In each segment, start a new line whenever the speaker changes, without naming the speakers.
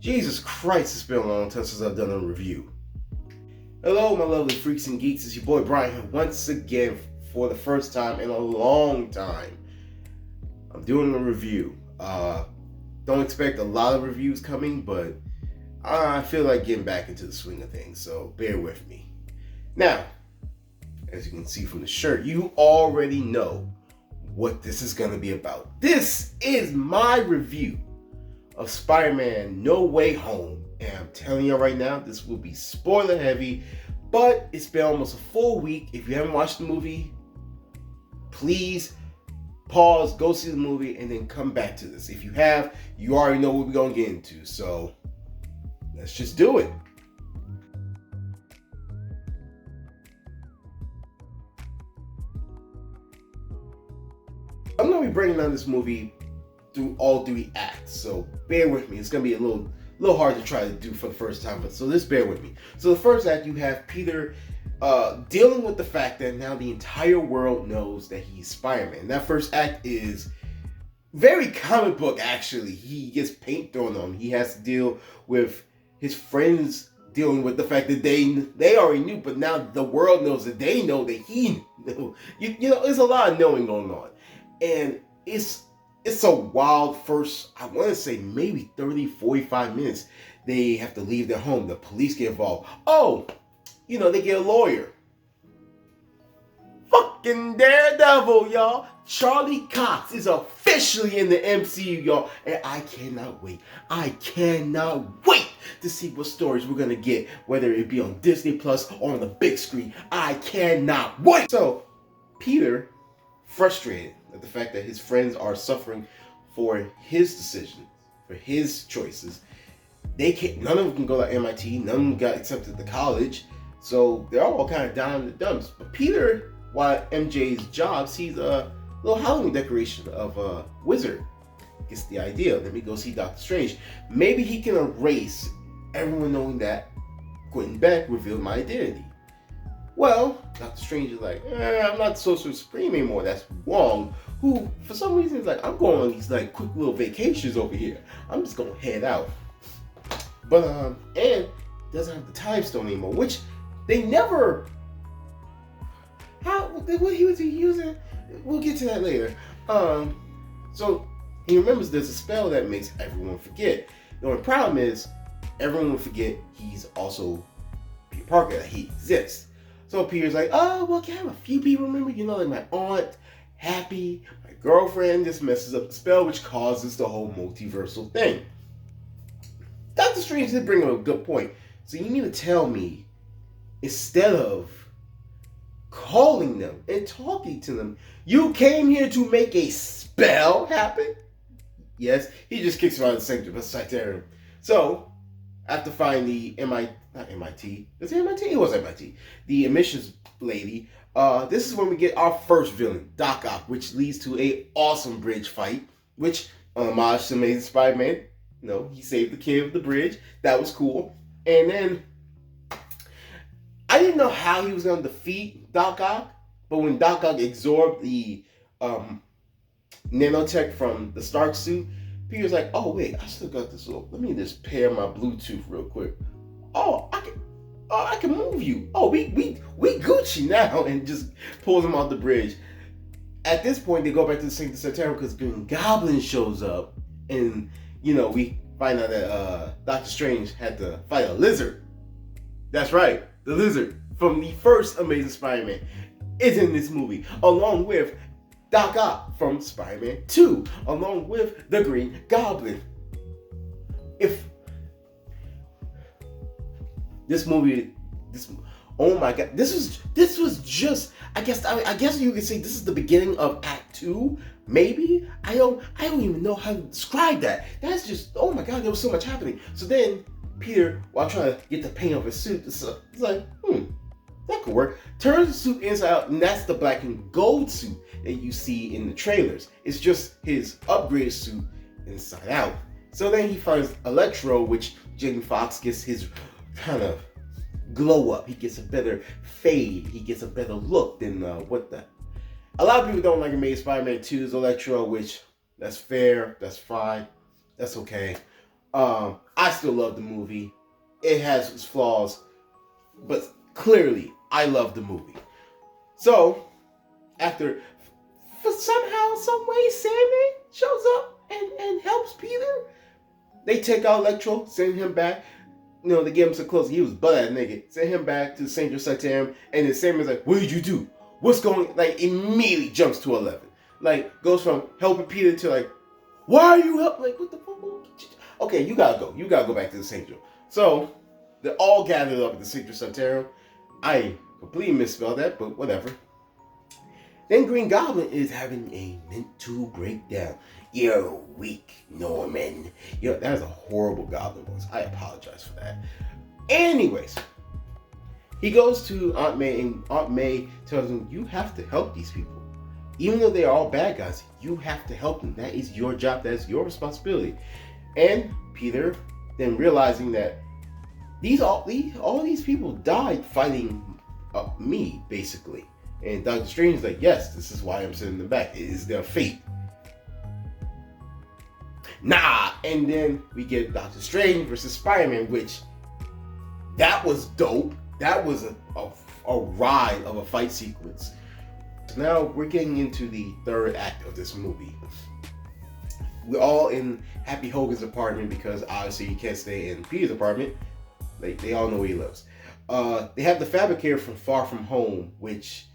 Jesus Christ, it's been a long time since I've done a review. Hello, my lovely freaks and geeks. It's your boy Brian here once again for the first time in a long time. I'm doing a review. Don't expect a lot of reviews coming, but I feel like getting back into the swing of things, so bear with me. Now, as you can see from the shirt, you already know what this is going to be about. This is my review of Spider-Man No Way Home. And I'm telling you right now, this will be spoiler heavy, but it's been almost a full week. If you haven't watched the movie, please pause, go see the movie, and then come back to this. If you have, you already know what we're going to get into. So let's just do it. I'm going to be breaking down this movie through all 3 acts, so bear with me. It's going to be a little hard to try to do for the first time, but so just bear with me. So the first act, you have Peter dealing with the fact that now the entire world knows that he's Spider-Man. That first act is very comic book, actually. He gets paint thrown on him. He has to deal with his friends dealing with the fact that they already knew, but now the world knows that they know that he knew. You know, there's a lot of knowing going on. And it's a wild first, I want to say maybe 30, 45 minutes. They have to leave their home. The police get involved. Oh, you know, they get a lawyer. Fucking Daredevil, y'all. Charlie Cox is officially in the MCU, y'all. And I cannot wait. I cannot wait to see what stories we're going to get, whether it be on Disney Plus or on the big screen. I cannot wait. So, Peter, frustrated at the fact that his friends are suffering for his decisions, for his choices. They can't. None of them can go to MIT. None of them got accepted to college. So they're all kind of down in the dumps. But Peter, while MJ's job, sees a little Halloween decoration of a wizard. Gets the idea. Let me go see Doctor Strange. Maybe he can erase everyone knowing that Quentin Beck revealed my identity. Well, Doctor Strange is like, I'm not Sorcerer Supreme anymore. That's Wong, who, for some reason, is like, I'm going on these like quick little vacations over here. I'm just gonna head out. But and doesn't have the Time Stone anymore, which they never. What he was using? We'll get to that later. So he remembers there's a spell that makes everyone forget. The only problem is everyone will forget he's also Peter Parker, that he exists. So Peter's like, oh, well, can I have a few people remember? You know, like my aunt, Happy, my girlfriend. Just messes up the spell, which causes the whole multiversal thing. Doctor Strange did bring up a good point. So you need to tell me, instead of calling them and talking to them, you came here to make a spell happen? Yes, he just kicks around the sanctum. So, after finding the not MIT. Is it MIT? It was MIT. The emissions lady. This is when we get our first villain, Doc Ock, which leads to a awesome bridge fight, which homage to Amazing Spider-Man. You know, he saved the kid with the bridge. That was cool. And then I didn't know how he was going to defeat Doc Ock, but when Doc Ock absorbed the nanotech from the Stark suit, Peter's like, oh wait, I still got this little. Let me just pair my Bluetooth real quick. Oh, I can move you. Oh, we Gucci now, and just pulls him off the bridge. At this point, they go back to the Sanctum Sanctorum because Green Goblin shows up, and you know we find out that Doctor Strange had to fight a lizard. That's right, the lizard from the first Amazing Spider-Man is in this movie, along with Doc Ock from Spider-Man 2, along with the Green Goblin. Oh my god, this was just, I guess you could say this is the beginning of Act 2, maybe? I don't even know how to describe that. That's just, oh my god, there was so much happening. So then, Peter, while trying to get the paint off his suit, it's like, that could work. Turns the suit inside out, and that's the black and gold suit that you see in the trailers. It's just his upgraded suit inside out. So then he finds Electro, which Jamie Foxx gets his kind of glow up. He gets a better fade. He gets a better look than a lot of people don't like Amazing Spider-Man 2's Electro, which that's fair, that's fine, that's okay. I still love the movie. It has its flaws, but clearly I love the movie. So, after, for somehow, some way, Sandman shows up and helps Peter. They take out Electro, send him back. They give him some clothes. He was butt-ass naked. Send him back to the St. Sanitarium, and then Sandman's like, what did you do? What's going, immediately jumps to 11. Goes from helping Peter to why are you helping? What the fuck? Okay, you gotta go. You gotta go back to the St. Joe. So, they're all gathered up at the St. Sanitarium. I completely misspelled that, but whatever. Then Green Goblin is having a mental breakdown. You're weak, Norman. That is a horrible Goblin voice. I apologize for that. Anyways, he goes to Aunt May, and Aunt May tells him, you have to help these people. Even though they are all bad guys, you have to help them. That is your job. That is your responsibility. And Peter, then realizing that all these people died fighting me, basically. And Doctor Strange is like, yes, this is why I'm sending them back. It is their fate. Nah, and then we get Doctor Strange versus Spiderman, which that was dope. That was a ride of a fight sequence. So now we're getting into the third act of this movie. We're all in Happy Hogan's apartment because obviously you can't stay in Peter's apartment. They all know where he lives. They have the fabricator from Far From Home, which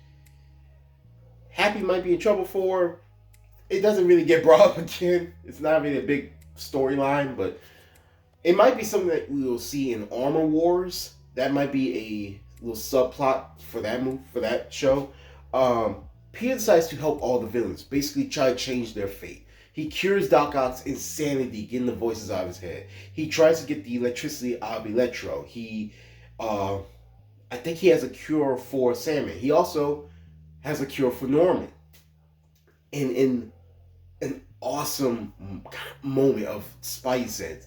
Happy might be in trouble for. It doesn't really get brought up again. It's not really a big storyline, but it might be something that we will see in Armor Wars. That might be a little subplot for that show. Peter decides to help all the villains, basically try to change their fate. He cures Doc Ock's insanity, getting the voices out of his head. He tries to get the electricity out of Electro. I think he has a cure for Sandman. He also has a cure for Norman. And in an awesome moment of Spidey sense,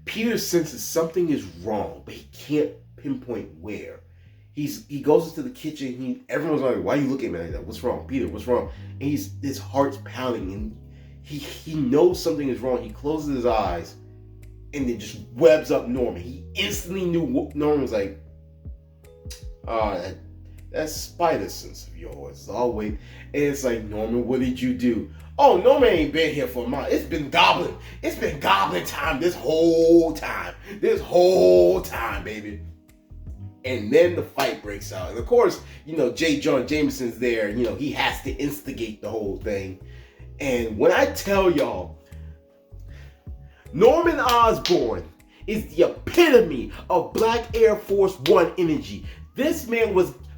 Peter senses something is wrong, but he can't pinpoint where. He goes into the kitchen. Everyone's like, "Why are you looking at me like that? What's wrong, Peter? What's wrong?" And his heart's pounding, and he knows something is wrong. He closes his eyes, and then just webs up Norman. He instantly knew Norman was like, that spider sense of yours is always. And it's like, Norman, what did you do? Oh, Norman ain't been here for a month. It's been Goblin. It's been Goblin time this whole time. This whole time, baby. And then the fight breaks out. And of course, J. Jonah Jameson's there. He has to instigate the whole thing. And when I tell y'all, Norman Osborn is the epitome of Black Air Force One energy. This man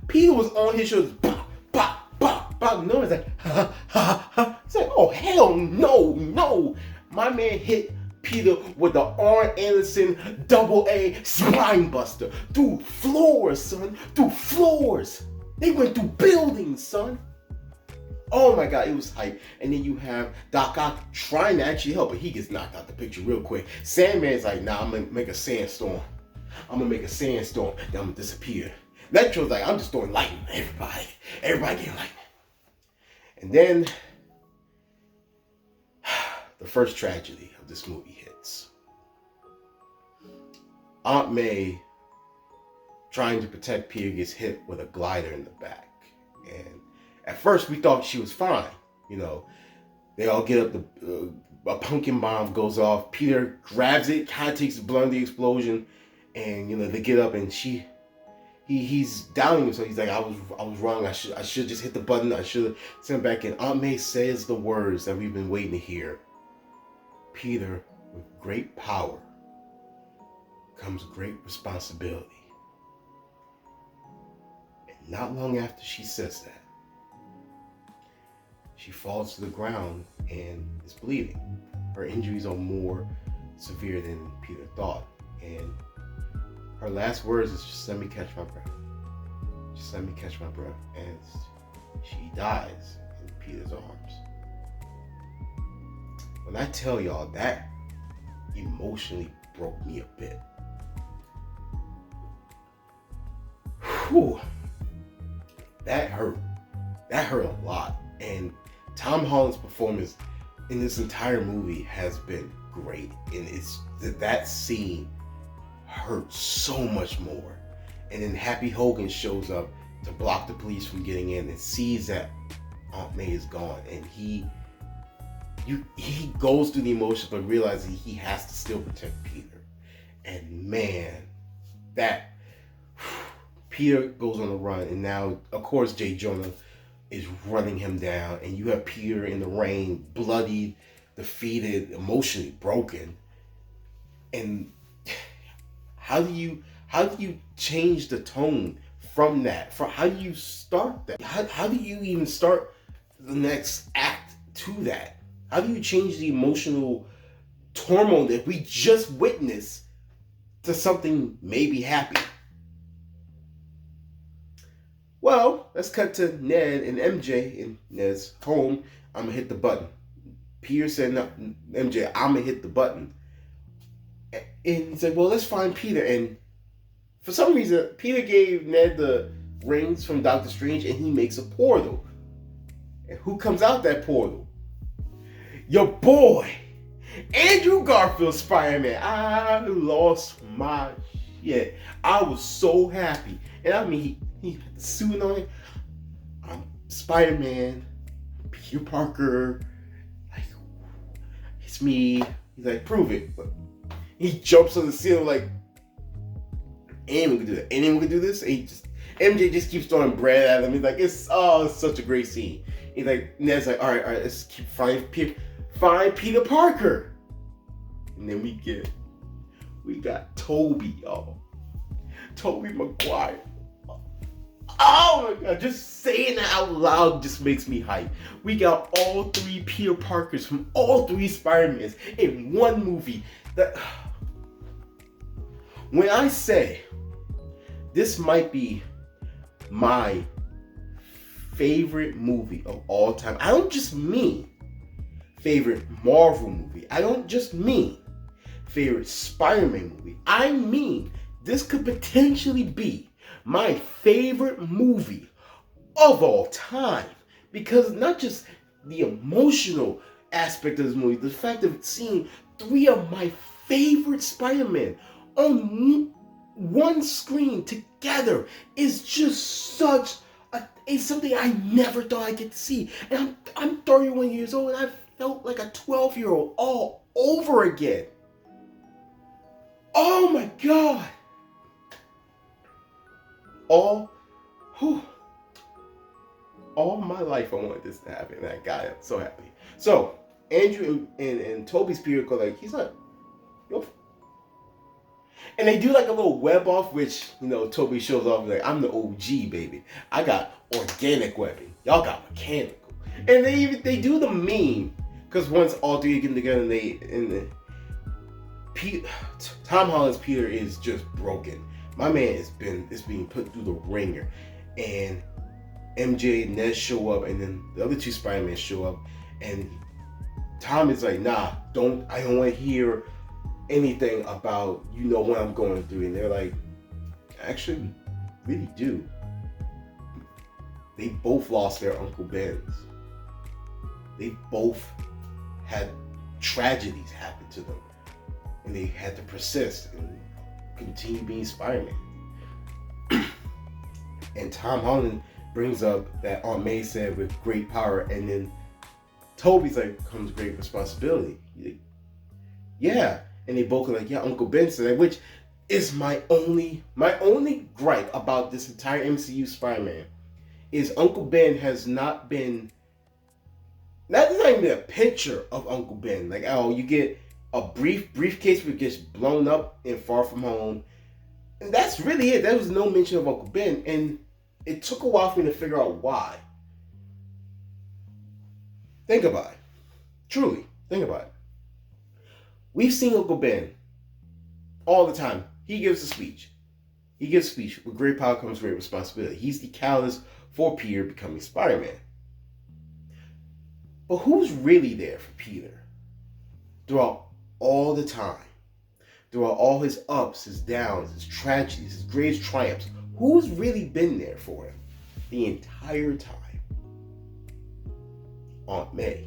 Peter was on his shoulders. Bah, bah, bah, bah. Norman's like, ha, ha, ha. It's like, oh, hell no. My man hit Peter with the Arn Anderson AA spine buster. Through floors, son. Through floors. They went through buildings, son. Oh my God, it was hype. And then you have Doc Ock trying to actually help, but he gets knocked out the picture real quick. Sandman's like, nah, I'm gonna make a sandstorm. Then I'm gonna disappear. Electro's like, I'm just throwing lightning at everybody. Everybody getting lightning. And then the first tragedy of this movie hits. Aunt May, trying to protect Peter, gets hit with a glider in the back. And at first we thought she was fine. They all get up, a pumpkin bomb goes off. Peter grabs it, kind of takes the blunt of the explosion, and they get up, and he's doubting himself. He's like, I was wrong. I should just hit the button. I should have sent back in. Aunt May says the words that we've been waiting to hear. Peter, with great power comes great responsibility. And not long after she says that, she falls to the ground and is bleeding. Her injuries are more severe than Peter thought. And her last words is, just let me catch my breath. Just let me catch my breath. And she dies in Peter's arms. When I tell y'all, that emotionally broke me a bit. Whew. That hurt. That hurt a lot. And Tom Holland's performance in this entire movie has been great, and it's that scene hurts so much more. And then Happy Hogan shows up to block the police from getting in and sees that Aunt May is gone, and he goes through the emotions but realizes he has to still protect Peter. And man, that Peter goes on the run, and now of course J. Jonah is running him down, and you have Peter in the rain, bloodied, defeated, emotionally broken. And how do you change the tone from that? How do you start that? How do you even start the next act to that? How do you change the emotional turmoil that we just witnessed to something maybe happy? Well, let's cut to Ned and MJ in Ned's home. I'm gonna hit the button. Peter said, "No, MJ, I'm gonna hit the button." And he said, "Well, let's find Peter." And for some reason, Peter gave Ned the rings from Doctor Strange, and he makes a portal. And who comes out that portal? Your boy, Andrew Garfield, Spider-Man. I lost my shit. I was so happy. And I mean, he had the suit on. I'm Spider-Man, Peter Parker. Like, it's me. He's like, prove it. He jumps on the ceiling like, anyone can do that. Anyone can do this. And MJ just keeps throwing bread at him. He's like, it's such a great scene. He's like, Ned's like, all right, let's keep find Peter Parker. And then we got Tobey, y'all. Tobey Maguire. Oh my God, just saying that out loud just makes me hype. We got all three Peter Parkers from all three Spider-Mans in one movie. When I say this might be my favorite movie of all time, I don't just mean favorite Marvel movie. I don't just mean favorite Spider-Man movie. I mean this could potentially be my favorite movie of all time. Because not just the emotional aspect of this movie, the fact of seeing three of my favorite Spider-Man on one screen together is just it's something I never thought I'd get to see. And I'm 31 years old, and I felt like a 12-year-old all over again. Oh my God. All my life I wanted this to happen, and I got it. I'm so happy. So Andrew and Tobey's Peter go like, he's like, yo. And they do like a little web off, which, you know, Tobey shows off like, I'm the OG, baby. I got organic webbing. Y'all got mechanical. And they do the meme, because once all three get together, Tom Holland's Peter is just broken. My man is being put through the ringer, and MJ and Ned show up, and then the other two Spider-Men show up, and Tom is like, nah, I don't want to hear anything about, you know, what I'm going through. And they're like, actually, really do. They both lost their Uncle Bens. They both had tragedies happen to them, and they had to persist and continue being Spider-Man. And Tom Holland brings up that Aunt May said, with great power, and then Tobey's like, comes great responsibility. Like, yeah. And they both are like, yeah, Uncle Ben said that, which is my only gripe about this entire MCU Spider-Man is Uncle Ben has not been, there's not even a picture of Uncle Ben. Like, oh, you get a briefcase which gets blown up in Far From Home, and that's really it. There was no mention of Uncle Ben, and it took a while for me to figure out why. Think about it. Truly, think about it. We've seen Uncle Ben all the time. He gives a speech. With great power comes great responsibility. He's the catalyst for Peter becoming Spider-Man. But who's really there for Peter throughout all the time? Throughout all his ups, his downs, his tragedies, his greatest triumphs. Who's really been there for him the entire time? Aunt May.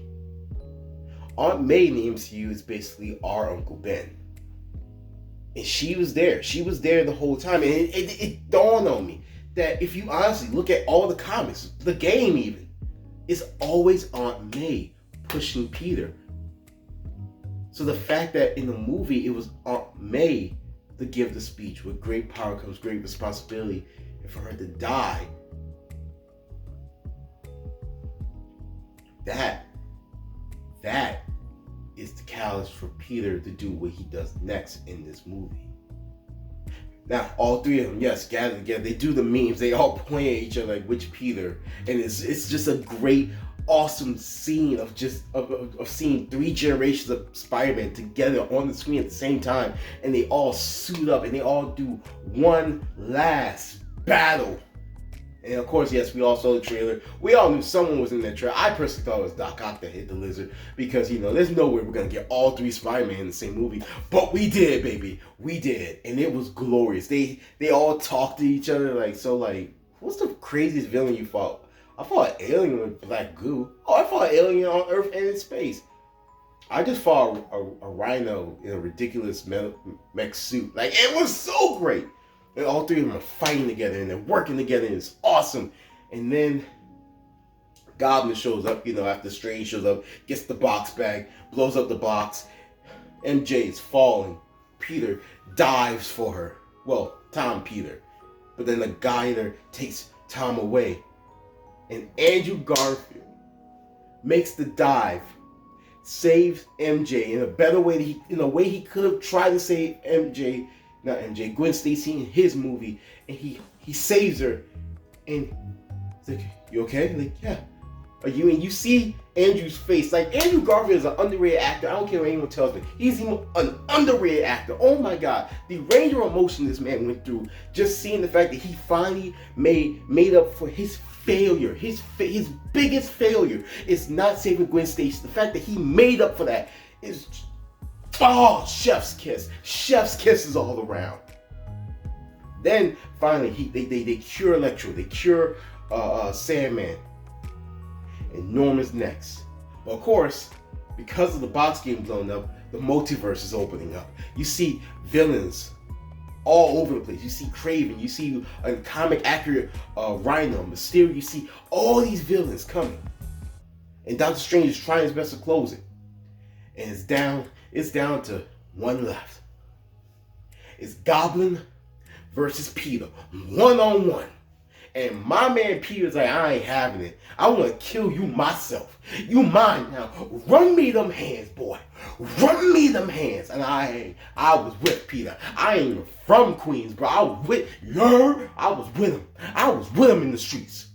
Aunt May in the MCU is basically our Uncle Ben. And she was there. She was there the whole time. And it dawned on me that if you honestly look at all the comics, the game even, it's always Aunt May pushing Peter. So the fact that in the movie it was Aunt May to give the speech, with great power comes great responsibility, and for her to die, that is the catalyst for Peter to do what he does next in this movie. Now, all three of them, yes, gather together. They do the memes. They all point at each other like, which Peter? And it's just a great, awesome scene of seeing three generations of Spider-Man together on the screen at the same time. And they all suit up and they all do one last battle. And of course, yes, we all saw the trailer. We all knew someone was in that trailer. I personally thought it was Doc Ock that hit the lizard because, you know, there's no way we're going to get all three Spider-Man in the same movie. But we did, baby. We did. And it was glorious. They all talked to each other like, what's the craziest villain you fought? I fought an alien with black goo. Oh, I fought an alien on Earth and in space. I just fought a rhino in a ridiculous mech suit. Like, it was so great. And all three of them are fighting together and they're working together and it's awesome. And then Goblin shows up, you know, after Strange shows up, gets the box bag, blows up the box. MJ is falling. Peter dives for her. Well, Tom Peter. But then the guy there takes Tom away. And Andrew Garfield makes the dive, saves MJ in a better way, in a way he could have tried to save Gwen Stacy in his movie, and he saves her, and he's like, you okay? Like, yeah. Are you? And you see Andrew's face. Like, Andrew Garfield is an underrated actor. I don't care what anyone tells me. He's an underrated actor. Oh my God. The range of emotion this man went through, just seeing the fact that he finally made up for his failure. His biggest failure is not saving Gwen Stacy. The fact that he made up for that is chef's kiss. Chef's kisses all around. Then finally they cure Electro. They cure Sandman. And Norman's next. But of course, because of the box getting blown up, the multiverse is opening up. You see villains all over the place. You see Kraven. You see a comic accurate Rhino, Mysterio. You see all these villains coming. And Doctor Strange is trying his best to close it. And it's down to one left. It's Goblin versus Peter. 1-on-1. And my man Peter's like, I ain't having it. I want to kill you myself. You mine now. Run me them hands, boy. Run me them hands. And I was with Peter. I ain't even from Queens, bro. I was with him. I was with him in the streets.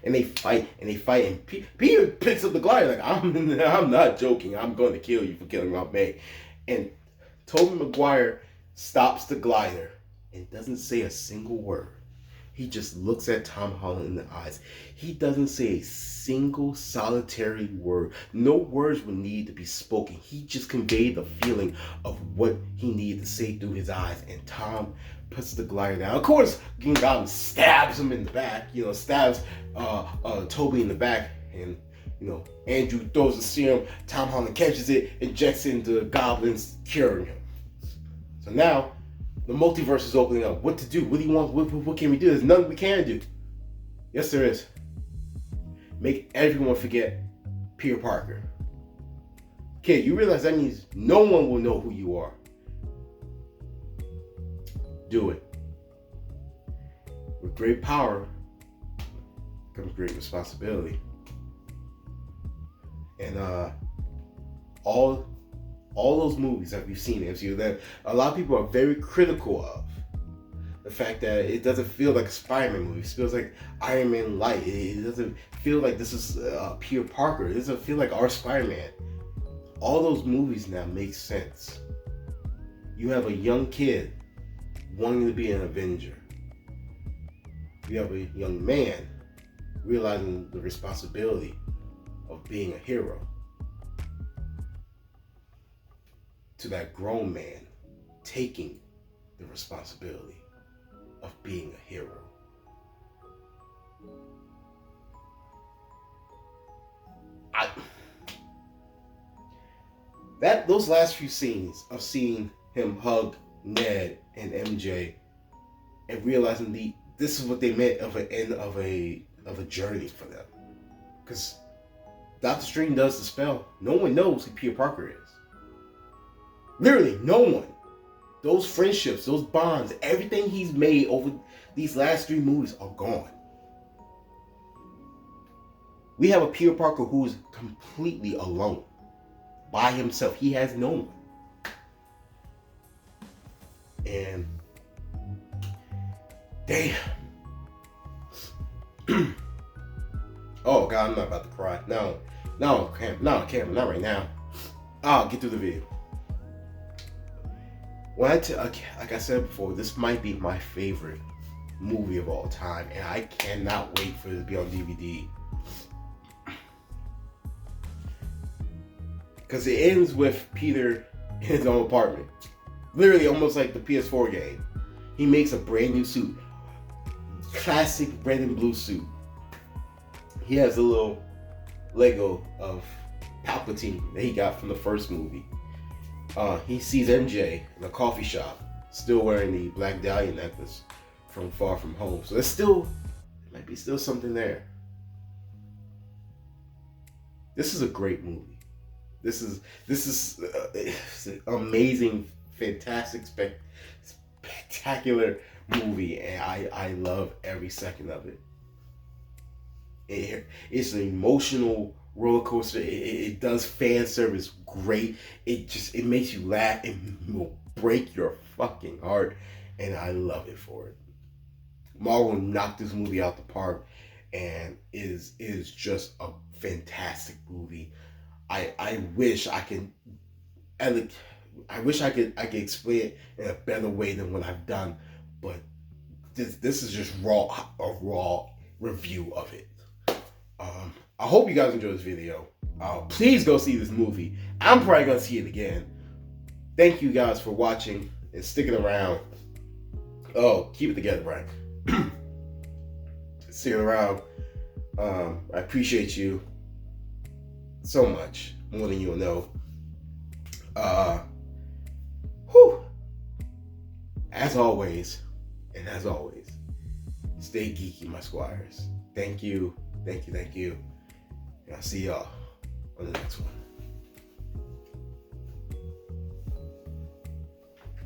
And they fight, and Peter picks up the glider like, I'm not joking. I'm going to kill you for killing Aunt May. And Tobey Maguire stops the glider and doesn't say a single word. He just looks at Tom Holland in the eyes. He doesn't say a single solitary word. No words would need to be spoken. He just conveyed the feeling of what he needed to say through his eyes. And Tom puts the glider down. Of course, Green Goblin stabs him in the back. Stabs Toby in the back. And, Andrew throws the serum. Tom Holland catches it, injects it into the Goblins, curing him. So now, the multiverse is opening up. What to do? What do you want? What can we do? There's nothing we can do. Yes, there is. Make everyone forget Peter Parker. Okay, you realize that means no one will know who you are. Do it. With great power comes great responsibility. And all those movies that we've seen in MCU that a lot of people are very critical of. The fact that it doesn't feel like a Spider-Man movie. It feels like Iron Man Light. It doesn't feel like this is Peter Parker. It doesn't feel like our Spider-Man. All those movies now make sense. You have a young kid wanting to be an Avenger. You have a young man realizing the responsibility of being a hero. To that grown man taking the responsibility of being a hero. those last few scenes of seeing him hug Ned and MJ and realizing this is what they meant of an end of a journey for them. Because Dr. Strange does the spell. No one knows who Peter Parker is. Literally, no one. Those friendships, those bonds, everything he's made over these last 3 movies are gone. We have a Peter Parker who is completely alone. By himself. He has no one. And damn. Oh God, I'm not about to cry. No, not right now. I'll get through the video. Like I said before, this might be my favorite movie of all time, and I cannot wait for it to be on DVD. Because it ends with Peter in his own apartment. Literally almost like the PS4 game. He makes a brand new suit. Classic red and blue suit. He has a little Lego of Palpatine that he got from the first movie. He sees MJ in a coffee shop, still wearing the Black Dahlia necklace from Far From Home. So there might be still something there. This is a great movie. This is an amazing, fantastic, spectacular movie, and I love every second of it. It's an emotional roller coaster. It does fan service great. It makes you laugh. It will break your fucking heart, and I love it for it. Marvel knocked this movie out the park, and is just a fantastic movie. I wish I could explain it in a better way than what I've done, but this is just a raw review of it. I hope you guys enjoyed this video. Please go see this movie. I'm probably gonna see it again. Thank you guys for watching and sticking around. Oh, keep it together, Brian. Sticking around. I appreciate you so much, more than you'll know. As always, stay geeky, my squires. Thank you. And I'll see y'all on the next one.